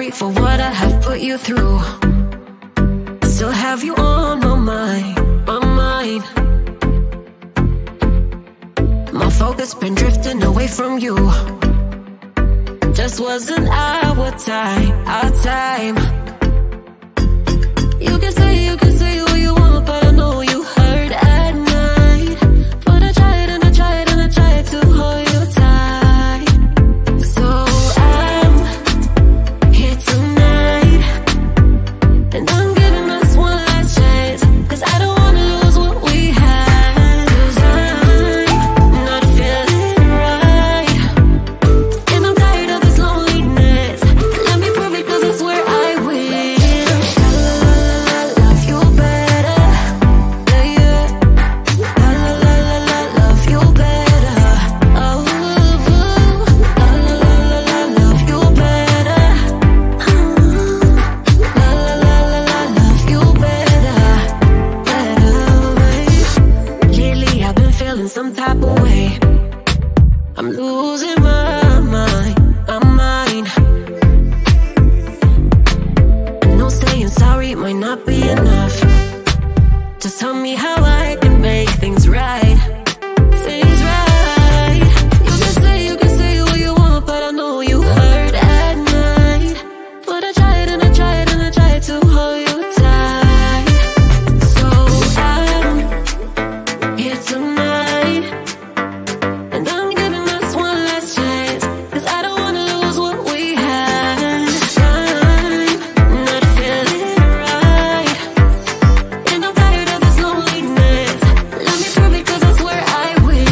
sorry for what I have put you through. Still have you on my mind, my mind. My focus been drifting away from you. Just wasn't our time, our time. You can say what you want, but I know you hurt at night. But I tried and I tried and I tried to hold you tight. So I'm here tonight, and I'm giving us one last chance, 'cause I don't wanna lose what we had. 'Cause I'm not feeling right, and I'm tired of this loneliness. Let me prove it, 'cause I swear I will. Love you better, yeah, yeah. Love you better, oh, love you better, love you better, babe. Lately I've been feeling some type of way. I'm losing my mind, my mind. I know saying sorry might not be enough. Just tell me how I can make things right, things right. You can say what you want, but I know you hurt at night. But I tried and I tried and I tried to hold you tight. So I'm here tonight, and I'm giving us one last chance, 'cause I don't wanna lose what we had. I'm not feeling right, and I'm tired of this loneliness. Let me prove it, 'cause I swear I will.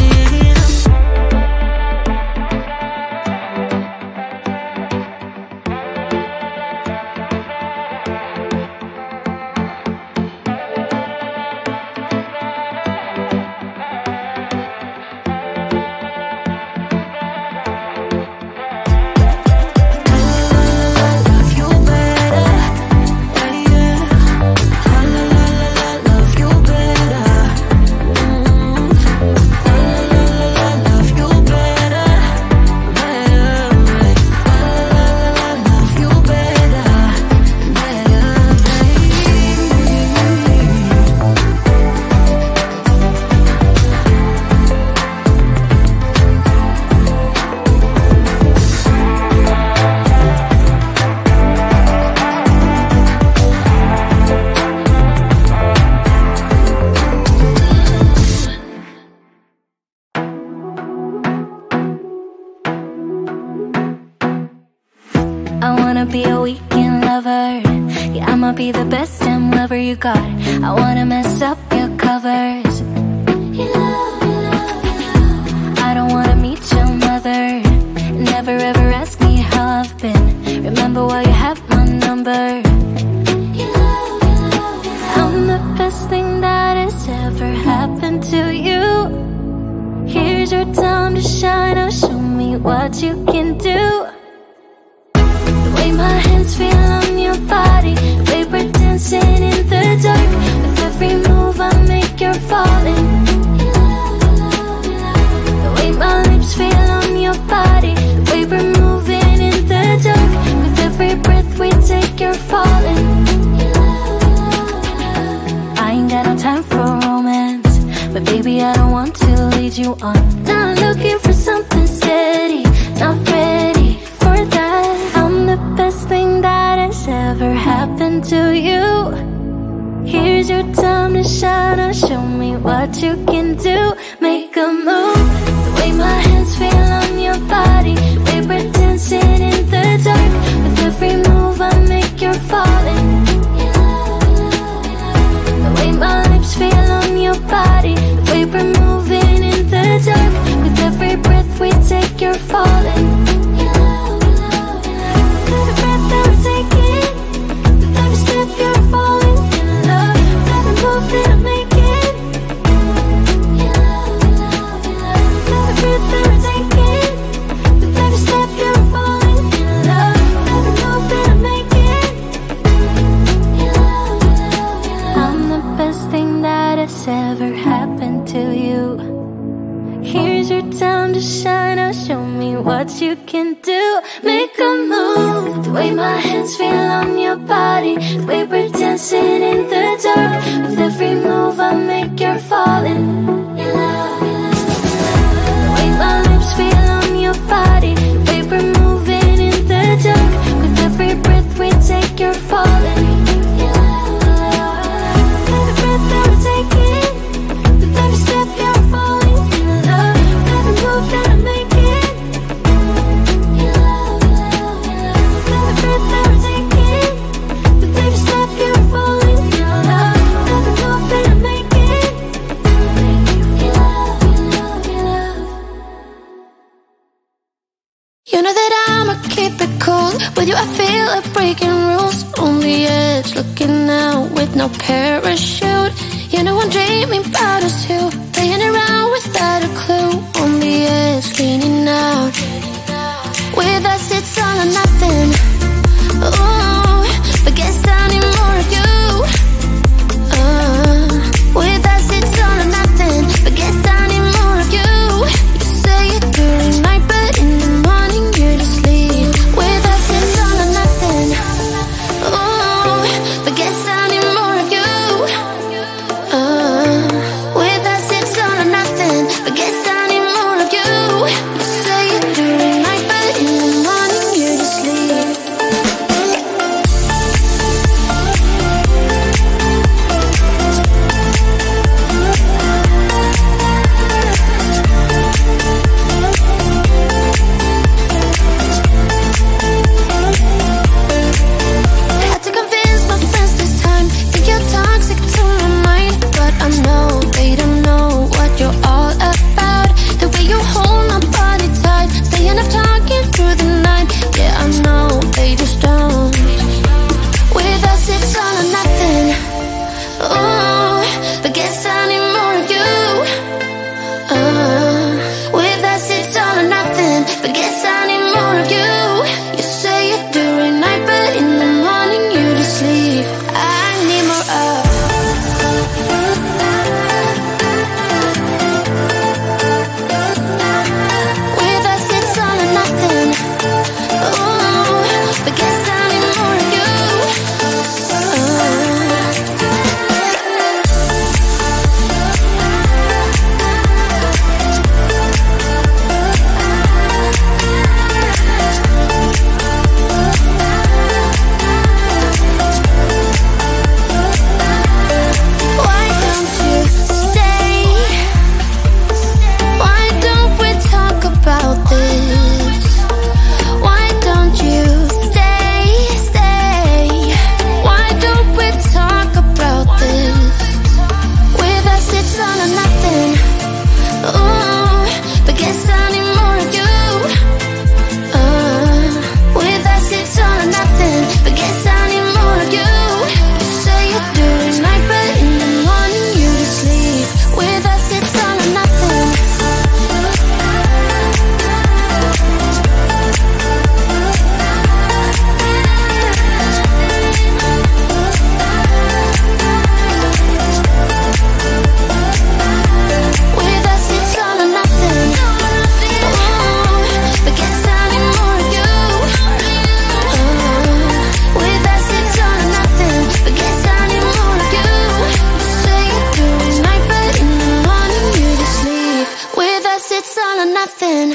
Love you better, yeah, yeah. Love you better, love you better, love you better, I wanna be a weekend lover. Yeah, I'ma be the best damn lover you got. I wanna mess up your covers. I don't wanna meet your mother. Never ever ask me how I've been. Remember while you have my number. I'm the best thing that has ever happened to you. Here's your time to shine. Now show me what you can do. The way my hands feel on your body, the way we're dancing in the dark. With every move I make, you're falling. The way my lips feel on your body, the way we're moving in the dark. With every breath we take, you're falling. I ain't got no time for romance, but baby I don't want to lead you on. Not looking for something steady, not ready for that. I'm the best thing that has ever happened to you. Here's your time to shine. Now show me what you can do. Make a move. The way my hands feel on your body, the way we're dancing in the dark. With every move I make, you're falling. The way my lips feel on your body, the way we're moving in the dark. With every breath we take, you're falling. Every breath that we're taking, with every step you're falling in love. With every move that I'm making, every breath that we're taking, with every step you're falling in love. With every move that I'm making, I'm the best thing that has ever happened to you. Here's your time to shine. Now show me me what you can do. Make a move. The way my hands feel on your body, the way we're dancing in the dark. With every move I make, you're falling in love. The way my lips feel on your body, the way we're moving in the dark. With every breath we take, you're falling in love. Every breath that we're taking, with every step you're falling in love. With every move that I'm making, in love, in love, in love. With every breath that we're taking, with every step you're falling in love. With every move that I'm making, in love, in love, in love. You know that I'ma keep it cool. With you I feel like breaking rules. On the edge, looking out with no parachute. You know I'm dreaming about us two, playing around without a clue. On the edge, leaning out. With us it's all or nothing. Ooh, but guess I need more of you. With us it's all or nothing, but guess I need more of you. You say it during night, but in the morning you're asleep. With us it's all or nothing. Ooh, but guess I need more of you. With us it's all or nothing, but guess I need more of you. You say it during night, but in the morning you're asleep. Had to convince my friends this time. Think you're toxic to my mind, but I know they don't know what you're all about. The way you hold my body tight, staying up talking through the night. Yeah, I know they just don't. With us it's all or nothing. Ooh, but guess I need more of you. With us it's all or nothing, but guess I need more of you. You say it during night, but in the morning you're asleep. I need more of. With us it's all or nothing. Ooh, but guess I need more of you. Why don't you stay? Why don't we talk about this? Why don't you stay, stay? Why don't we talk about this? With us it's all or nothing. Ooh, but guess I need more of you. With us it's all or nothing, but guess I need more of you. You say it during night, but in the morning you're asleep. With us it's all or nothing. With us it's all or nothing. Ooh, but guess I need more of you. With us it's all or nothing, but guess I need more of you. You say it during night, but in the morning you're asleep. With us it's all or nothing.